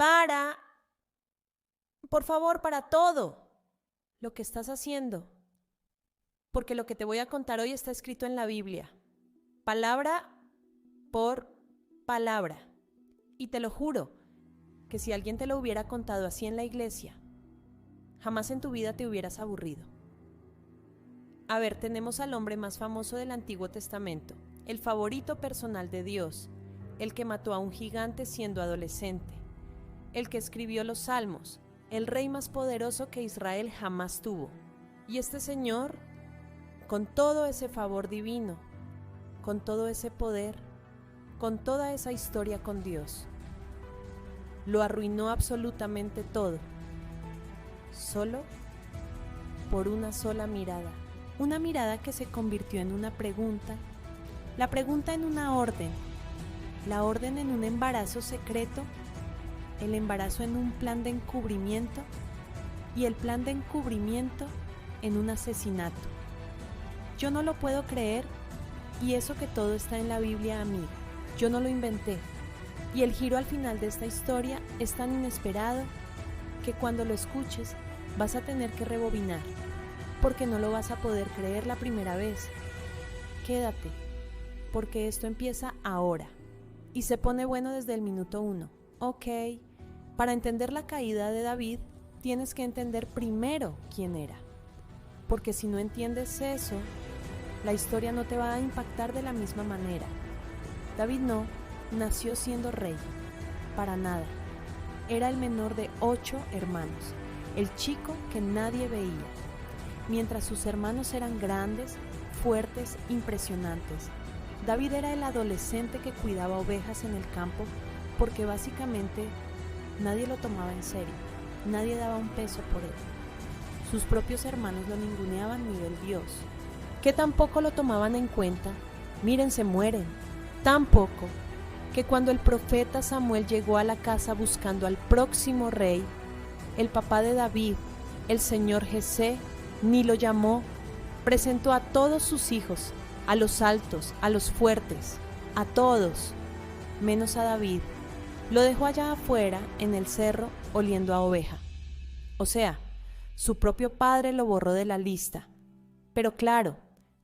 Para, por favor, para todo lo que estás haciendo, porque lo que te voy a contar hoy está escrito en la Biblia, palabra por palabra. Y te lo juro, que si alguien te lo hubiera contado así en la iglesia, jamás en tu vida te hubieras aburrido. A ver, tenemos al hombre más famoso del Antiguo Testamento, el favorito personal de Dios, el que mató a un gigante siendo adolescente, el que escribió los Salmos, el rey más poderoso que Israel jamás tuvo. Y este señor, con todo ese favor divino, con todo ese poder, con toda esa historia con Dios, lo arruinó absolutamente todo, solo por una sola mirada. Una mirada que se convirtió en una pregunta, la pregunta en una orden, la orden en un embarazo secreto, el embarazo en un plan de encubrimiento y el plan de encubrimiento en un asesinato. Yo no lo puedo creer, y eso que todo está en la Biblia, amiga. Yo no lo inventé. Y el giro al final de esta historia es tan inesperado que cuando lo escuches vas a tener que rebobinar, porque no lo vas a poder creer la primera vez. Quédate, porque esto empieza ahora y se pone bueno desde el minuto 1. Ok, para entender la caída de David tienes que entender primero quién era, porque si no entiendes eso, la historia no te va a impactar de la misma manera. David no nació siendo rey, para nada. Era el menor de 8 hermanos, el chico que nadie veía. Mientras sus hermanos eran grandes, fuertes, impresionantes, David era el adolescente que cuidaba ovejas en el campo porque básicamente nadie lo tomaba en serio, nadie daba un peso por él. Sus propios hermanos lo ninguneaban nivel Dios, que tampoco lo tomaban en cuenta. Miren, se mueren. Tampoco que cuando el profeta Samuel llegó a la casa buscando al próximo rey, el papá de David, el señor Jesé, ni lo llamó, presentó a todos sus hijos, a los altos, a los fuertes, a todos, menos a David. Lo dejó allá afuera, en el cerro, oliendo a oveja. O sea, su propio padre lo borró de la lista. Pero claro,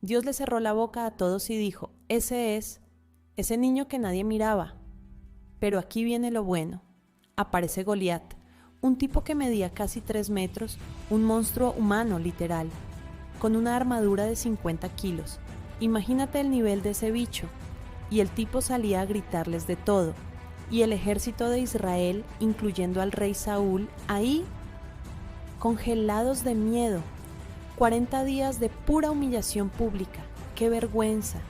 Dios le cerró la boca a todos y dijo, ese niño que nadie miraba. Pero aquí viene lo bueno. Aparece Goliat, un tipo que medía casi 3 metros, un monstruo humano literal, con una armadura de 50 kilos. Imagínate el nivel de ese bicho. Y el tipo salía a gritarles de todo. Y el ejército de Israel, incluyendo al rey Saúl, ahí, congelados de miedo. 40 días de pura humillación pública. ¡Qué vergüenza!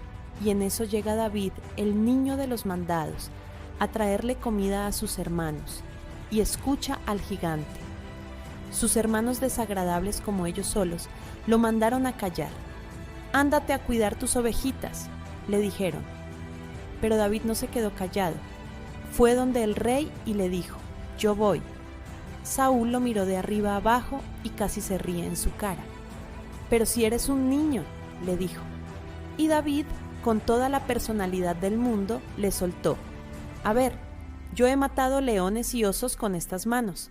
Y en eso llega David, el niño de los mandados, a traerle comida a sus hermanos. Y escucha al gigante. Sus hermanos, desagradables como ellos solos, lo mandaron a callar. «Ándate a cuidar tus ovejitas», le dijeron. Pero David no se quedó callado. Fue donde el rey y le dijo, «Yo voy». Saúl lo miró de arriba abajo y casi se ríe en su cara. «Pero si eres un niño», le dijo. Y David, con toda la personalidad del mundo, le soltó. «A ver, yo he matado leones y osos con estas manos.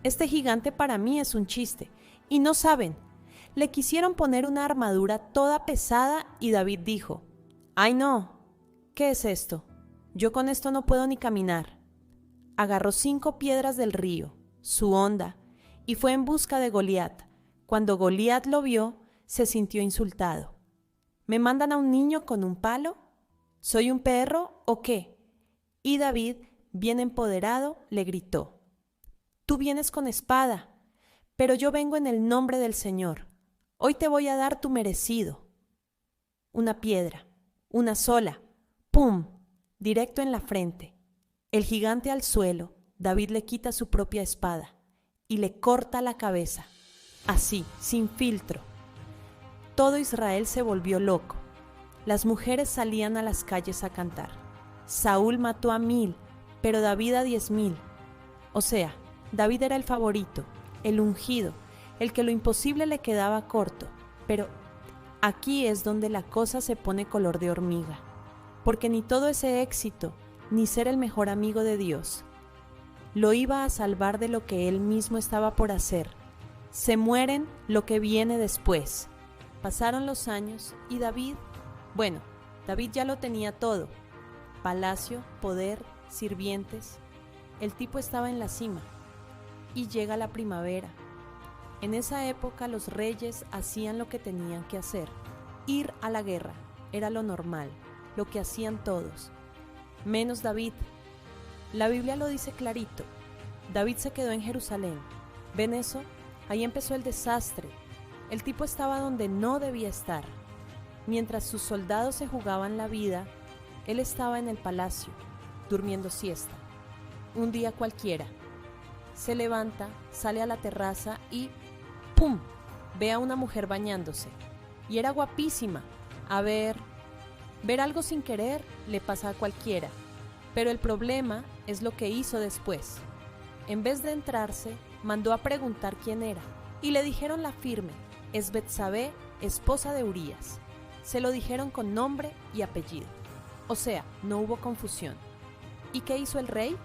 Este gigante para mí es un chiste. Y no saben». Le quisieron poner una armadura toda pesada y David dijo, «Ay no, ¿qué es esto? Yo con esto no puedo ni caminar». Agarró 5 piedras del río, su honda, y fue en busca de Goliat. Cuando Goliat lo vio, se sintió insultado. «¿Me mandan a un niño con un palo? ¿Soy un perro o qué?». Y David, bien empoderado, le gritó, «Tú vienes con espada, pero yo vengo en el nombre del Señor. Hoy te voy a dar tu merecido». Una piedra, una sola, ¡pum!, directo en la frente. El gigante al suelo, David le quita su propia espada y le corta la cabeza, así, sin filtro. Todo Israel se volvió loco. Las mujeres salían a las calles a cantar. Saúl mató a 1000, pero David a 10,000. O sea, David era el favorito, el ungido, el que lo imposible le quedaba corto. Pero aquí es donde la cosa se pone color de hormiga, porque ni todo ese éxito, ni ser el mejor amigo de Dios, lo iba a salvar de lo que él mismo estaba por hacer. Se mueren lo que viene después. Pasaron los años y David ya lo tenía todo. Palacio, poder, sirvientes. El tipo estaba en la cima. Y llega la primavera. En esa época los reyes hacían lo que tenían que hacer. Ir a la guerra era lo normal, lo que hacían todos. Menos David. La Biblia lo dice clarito. David se quedó en Jerusalén. ¿Ven eso? Ahí empezó el desastre. El tipo estaba donde no debía estar. Mientras sus soldados se jugaban la vida, él estaba en el palacio, durmiendo siesta. Un día cualquiera. Se levanta, sale a la terraza y ¡pum! Ve a una mujer bañándose. Y era guapísima. Ver algo sin querer le pasa a cualquiera. Pero el problema es lo que hizo después. En vez de entrarse, mandó a preguntar quién era. Y le dijeron la firme: es Betsabé, esposa de Urías. Se lo dijeron con nombre y apellido. O sea, no hubo confusión. ¿Y qué hizo el rey?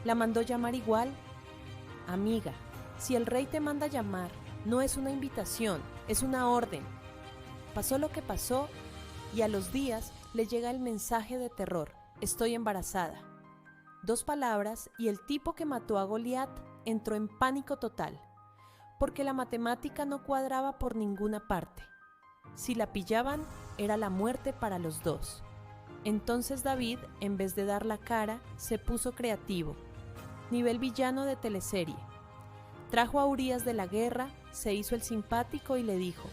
¿La mandó llamar igual? Amiga, si el rey te manda llamar, no es una invitación, es una orden. Pasó lo que pasó y a los días le llega el mensaje de terror: estoy embarazada. 2 palabras y el tipo que mató a Goliat entró en pánico total, porque la matemática no cuadraba por ninguna parte. Si la pillaban, era la muerte para los dos. Entonces David, en vez de dar la cara, se puso creativo, nivel villano de teleserie. Trajo a Urías de la guerra, se hizo el simpático y le dijo: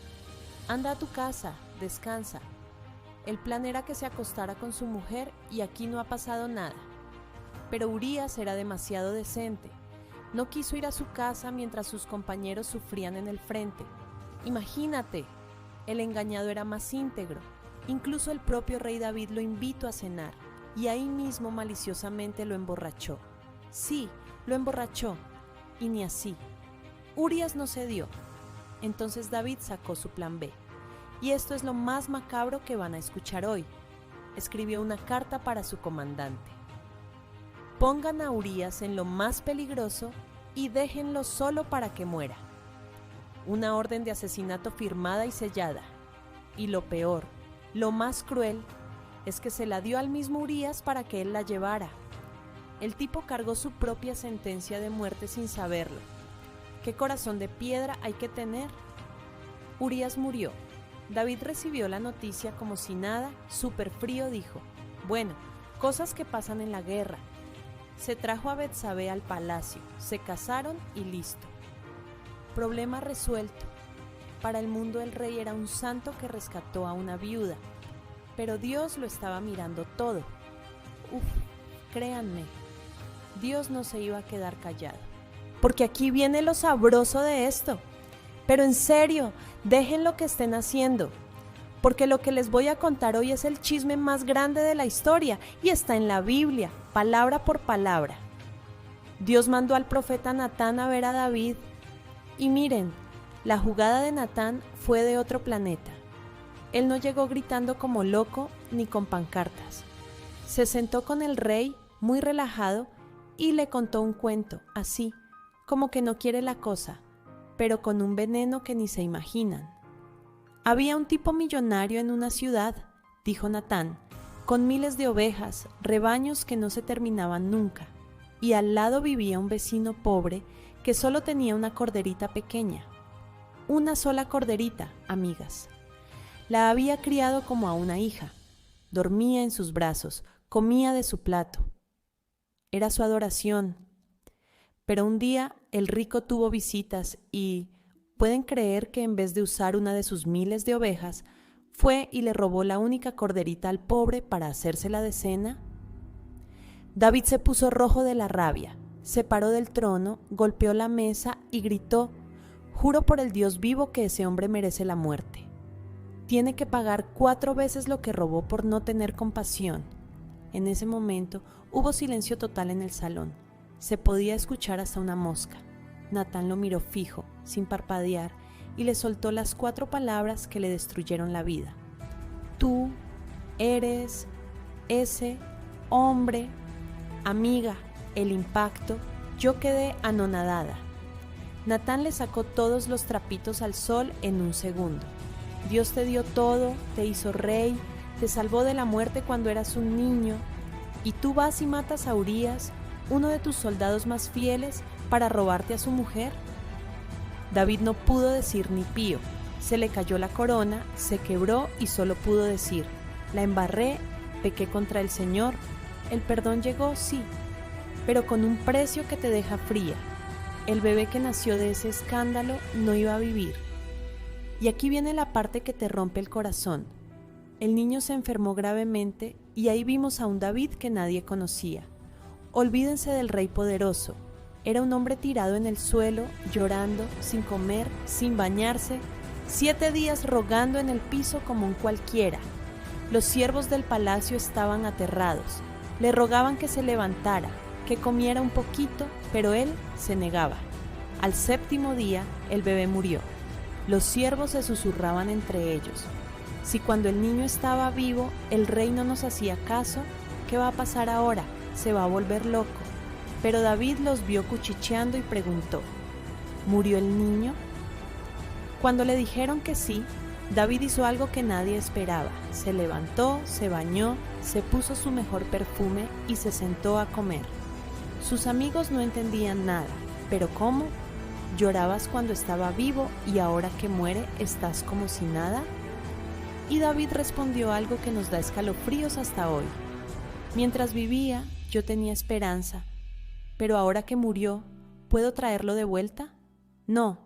anda a tu casa, descansa. El plan era que se acostara con su mujer y aquí no ha pasado nada. Pero Urías era demasiado decente. No quiso ir a su casa mientras sus compañeros sufrían en el frente. Imagínate, el engañado era más íntegro. Incluso el propio rey David lo invitó a cenar y ahí mismo maliciosamente lo emborrachó. Sí, lo emborrachó, y ni así. Urías no cedió. Entonces David sacó su plan B. Y esto es lo más macabro que van a escuchar hoy. Escribió una carta para su comandante. Pongan a Urías en lo más peligroso y déjenlo solo para que muera. Una orden de asesinato firmada y sellada. Y lo peor, lo más cruel, es que se la dio al mismo Urías para que él la llevara. El tipo cargó su propia sentencia de muerte sin saberlo. ¿Qué corazón de piedra hay que tener? Urías murió. David recibió la noticia como si nada, súper frío dijo: bueno, cosas que pasan en la guerra. Se trajo a Betsabé al palacio, se casaron y listo. Problema resuelto. Para el mundo el rey era un santo que rescató a una viuda, pero Dios lo estaba mirando todo. Créanme, Dios no se iba a quedar callado. Porque aquí viene lo sabroso de esto. Pero en serio, dejen lo que estén haciendo, porque lo que les voy a contar hoy es el chisme más grande de la historia y está en la Biblia, palabra por palabra. Dios mandó al profeta Natán a ver a David y miren, la jugada de Natán fue de otro planeta. Él no llegó gritando como loco ni con pancartas. Se sentó con el rey muy relajado y le contó un cuento, así, como que no quiere la cosa, pero con un veneno que ni se imaginan. Había un tipo millonario en una ciudad, dijo Natán, con miles de ovejas, rebaños que no se terminaban nunca, y al lado vivía un vecino pobre que solo tenía una corderita pequeña. Una sola corderita, amigas. La había criado como a una hija. Dormía en sus brazos, comía de su plato. Era su adoración. Pero un día el rico tuvo visitas y, ¿pueden creer que en vez de usar una de sus miles de ovejas, fue y le robó la única corderita al pobre para hacérsela de cena? David se puso rojo de la rabia, se paró del trono, golpeó la mesa y gritó: juro por el Dios vivo que ese hombre merece la muerte. Tiene que pagar 4 veces lo que robó por no tener compasión. En ese momento hubo silencio total en el salón. Se podía escuchar hasta una mosca. Natán lo miró fijo, sin parpadear, y le soltó las 4 palabras que le destruyeron la vida. Tú eres ese hombre. Amiga, el impacto, Yo quedé anonadada. Natán le sacó todos los trapitos al sol en un segundo. Dios te dio todo, te hizo rey, te salvó de la muerte cuando eras un niño, y tú vas y matas a Urías, uno de tus soldados más fieles, para robarte a su mujer. David no pudo decir ni pío. Se le cayó la corona, se quebró y solo pudo decir: la embarré, pequé contra el Señor. El perdón llegó, sí, pero con un precio que te deja fría. El bebé que nació de ese escándalo no iba a vivir. Y aquí viene la parte que te rompe el corazón. El niño se enfermó gravemente y ahí vimos a un David que nadie conocía. Olvídense del rey poderoso. Era un hombre tirado en el suelo, llorando, sin comer, sin bañarse, 7 días rogando en el piso como un cualquiera. Los siervos del palacio estaban aterrados. Le rogaban que se levantara, que comiera un poquito, pero él se negaba. Al 7º día, el bebé murió. Los siervos se susurraban entre ellos: si cuando el niño estaba vivo, el rey no nos hacía caso, ¿qué va a pasar ahora? Se va a volver loco. Pero David los vio cuchicheando y preguntó: ¿murió el niño? Cuando le dijeron que sí, David hizo algo que nadie esperaba. Se levantó, se bañó, se puso su mejor perfume y se sentó a comer. Sus amigos no entendían nada. ¿Pero cómo? ¿Llorabas cuando estaba vivo y ahora que muere estás como si nada? Y David respondió algo que nos da escalofríos hasta hoy. Mientras vivía, yo tenía esperanza, pero ahora que murió, ¿puedo traerlo de vuelta? No,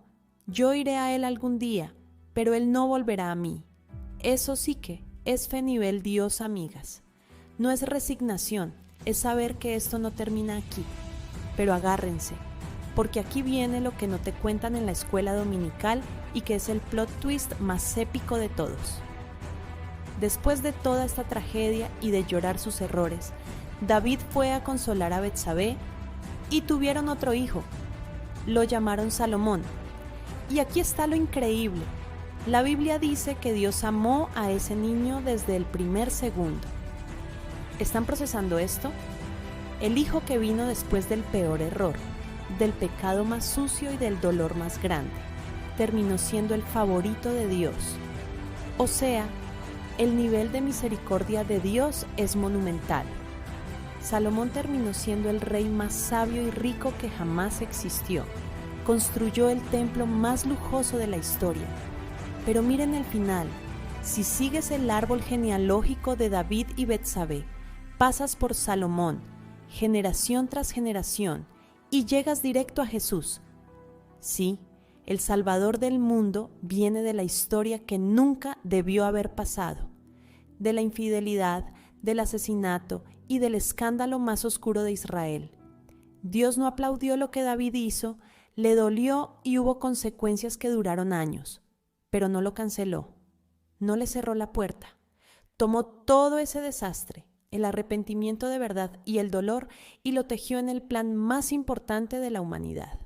yo iré a él algún día, pero él no volverá a mí. Eso sí que es fe nivel Dios, amigas. No es resignación, es saber que esto no termina aquí. Pero agárrense, porque aquí viene lo que no te cuentan en la escuela dominical y que es el plot twist más épico de todos. Después de toda esta tragedia y de llorar sus errores, David fue a consolar a Betsabé y tuvieron otro hijo. Lo llamaron Salomón. Y aquí está lo increíble. La Biblia dice que Dios amó a ese niño desde el primer segundo. ¿Están procesando esto? El hijo que vino después del peor error, del pecado más sucio y del dolor más grande, terminó siendo el favorito de Dios. O sea, el nivel de misericordia de Dios es monumental. Salomón terminó siendo el rey más sabio y rico que jamás existió. Construyó el templo más lujoso de la historia. Pero miren el final. Si sigues el árbol genealógico de David y Betsabé, pasas por Salomón, generación tras generación, y llegas directo a Jesús. Sí, el Salvador del mundo viene de la historia que nunca debió haber pasado, de la infidelidad, del asesinato y del escándalo más oscuro de Israel. Dios no aplaudió lo que David hizo, le dolió y hubo consecuencias que duraron años, pero no lo canceló, no le cerró la puerta. Tomó todo ese desastre, el arrepentimiento de verdad y el dolor, y lo tejió en el plan más importante de la humanidad.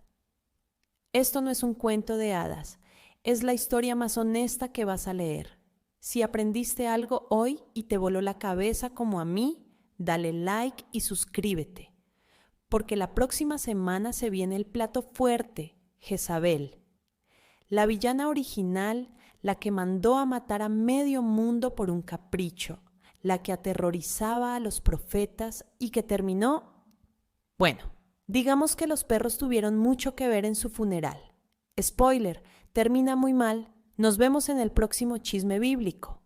Esto no es un cuento de hadas, es la historia más honesta que vas a leer. Si aprendiste algo hoy y te voló la cabeza como a mí, dale like y suscríbete, porque la próxima semana se viene el plato fuerte, Jezabel. La villana original, la que mandó a matar a medio mundo por un capricho, la que aterrorizaba a los profetas y que terminó... Bueno, digamos que los perros tuvieron mucho que ver en su funeral. Spoiler, termina muy mal. Nos vemos en el próximo chisme bíblico.